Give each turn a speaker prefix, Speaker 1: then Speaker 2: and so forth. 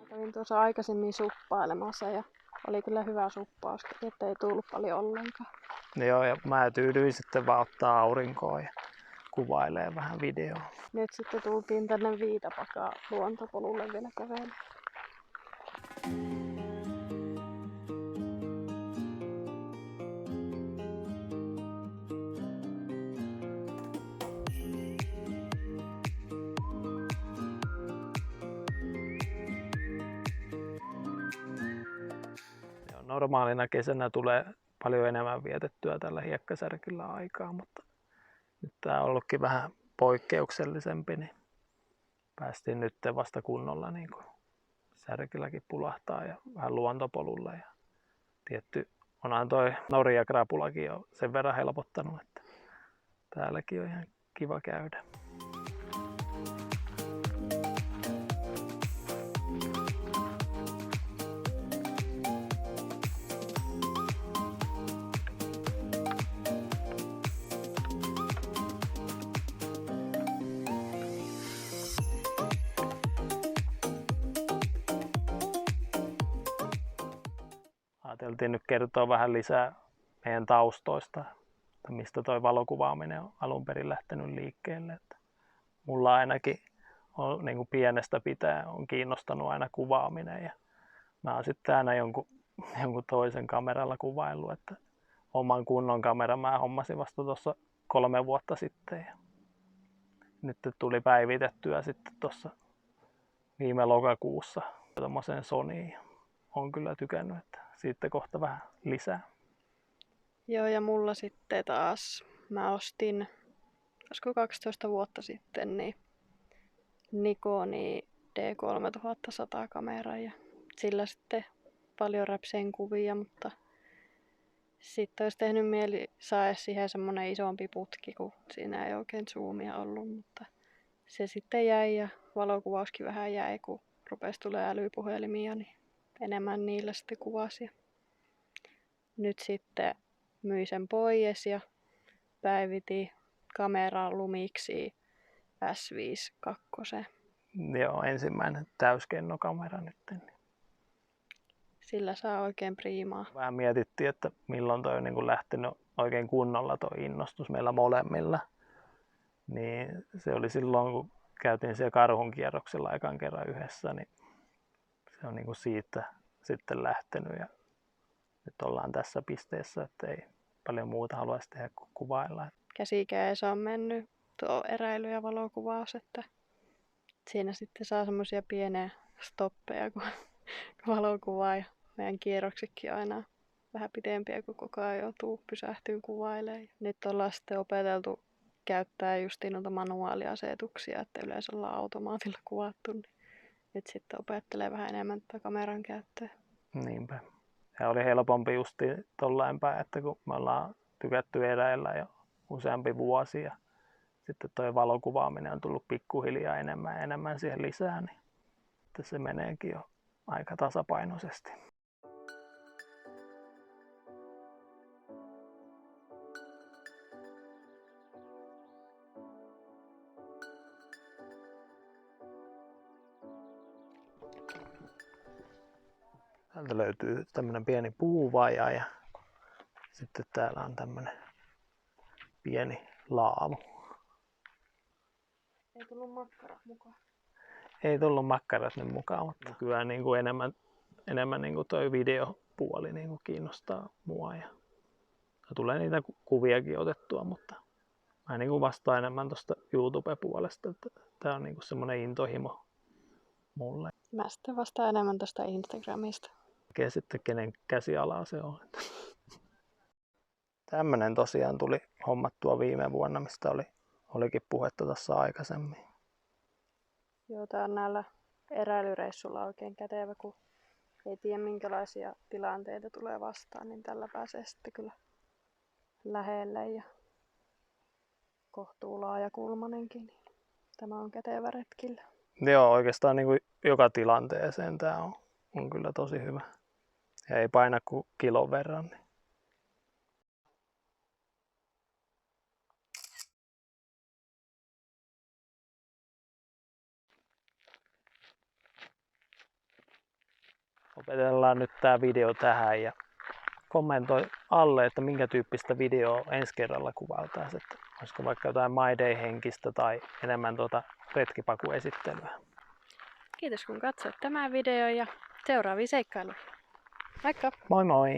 Speaker 1: Kävin tuossa aikaisemmin suppailemassa ja oli kyllä hyvä suppaus, että ei tullut paljon ollenkaan.
Speaker 2: Joo, ja mä tyydyin sitten vaan ottaa aurinkoa ja kuvailee vähän videoa.
Speaker 1: Nyt sitten tultiin tänne Viitapakaan luontopolulle vielä kävelemään.
Speaker 2: Normaalina kesänä tulee paljon enemmän vietettyä tällä hiekkasärkillä aikaa, mutta nyt tää on ollutkin vähän poikkeuksellisempi, niin päästiin nyt vasta kunnolla niin kuin särkilläkin pulahtaa ja vähän luontopolulla. Ja tietty onhan toi Norja-krapulakin jo sen verran helpottanut, että täälläkin on ihan kiva käydä. Ajateltiin nyt kertoa vähän lisää meidän taustoista, että mistä toi valokuvaaminen on alun perin lähtenyt liikkeelle. Että mulla ainakin on niin kuin pienestä pitäen on kiinnostanut aina kuvaaminen ja mä oon sitten aina jonkun toisen kameralla kuvaillut, että oman kunnon kameran mä hommasin vasta tuossa 3 vuotta sitten ja nyt tuli päivitettyä sitten tuossa viime lokakuussa tommoseen Sonyin. On kyllä tykännyt, että siitä kohta vähän lisää.
Speaker 1: Joo, ja mulla sitten taas, mä ostin, olisiko 12 vuotta sitten, niin Nikoni D3100 kamera ja sillä sitten paljon räpseen kuvia, mutta sitten olisi tehnyt mieli saada siihen semmonen isompi putki, kun siinä ei oikein zoomia ollut, mutta se sitten jäi ja valokuvauskin vähän jäi, kun rupesi tulemaan älypuhelimia, niin enemmän niillä sitten kuvasi. Nyt sitten myin sen pois ja päivitin kameraa Lumixi S5 II.
Speaker 2: Joo, ensimmäinen täyskennokamera nyt.
Speaker 1: Sillä saa oikein priimaa.
Speaker 2: Vähän mietittiin, että milloin toi on niin kuin lähtenyt oikein kunnolla toi innostus meillä molemmilla. Niin se oli silloin, kun käytiin siellä karhunkierroksella ekan kerran yhdessä, niin se on niin kuin siitä sitten lähtenyt. Ja nyt ollaan tässä pisteessä, että ei paljon muuta haluaisi tehdä kuin kuvailla.
Speaker 1: Käsikäessä on mennyt tuo eräily ja valokuvaus, että siinä sitten saa semmoisia pieniä stoppeja, kun valokuvaa ja meidän kierroksikin aina vähän pidempiä, kun koko ajan joutuu pysähtyyn kuvailemaan. Nyt ollaan sitten opeteltu käyttää justiin noita manuaaliasetuksia, että yleensä ollaan automaatilla kuvattu, niin nyt sitten opettelee vähän enemmän tätä kameran käyttöä.
Speaker 2: Niinpä. Ja oli helpompi justiin tollain päin, että kun me ollaan tykätty eräillä jo useampi vuosi ja sitten tuo valokuvaaminen on tullut pikkuhiljaa enemmän ja enemmän siihen lisää, niin että se meneekin jo aika tasapainoisesti. Täältä löytyy tämmönen pieni puuvaja ja sitten täällä on tämmönen pieni laavu.
Speaker 1: Ei tullut makkarat mukaan.
Speaker 2: Ei tullut makkarat nyt mukaan, mutta kyllä niin kuin enemmän niin kuin toi videopuoli niin kuin kiinnostaa mua. Ja tulee niitä kuviakin otettua, mutta mä niin kuin vastaan enemmän tuosta YouTube-puolesta. Tää on niin kuin semmoinen intohimo mulle.
Speaker 1: Mä sitten vastaan enemmän tuosta Instagramista.
Speaker 2: Ja sitten kenen käsialaa se on. Tämmönen tosiaan tuli hommattua viime vuonna, mistä olikin puhetta tuossa aikaisemmin.
Speaker 1: Joo, tää on näillä eräilyreissulla oikein kätevä, kun ei tiedä minkälaisia tilanteita tulee vastaan, niin tällä pääsee sitten kyllä lähelle ja kohtuu laajakulmanenkin. Niin tämä on kätevä retkillä.
Speaker 2: Joo, oikeastaan niin kuin joka tilanteeseen tää on kyllä tosi hyvä. Ja ei paina kuin kilon verran. Niin. Opetellaan nyt tää video tähän ja kommentoi alle, että minkä tyyppistä videoa ensi kerralla kuvailtaisiin. Olisiko vaikka jotain My Day-henkistä tai enemmän retkipakuesittelyä.
Speaker 1: Kiitos kun katsoit tämän videon ja seuraavia seikkailuja. Moikka!
Speaker 2: Moi moi!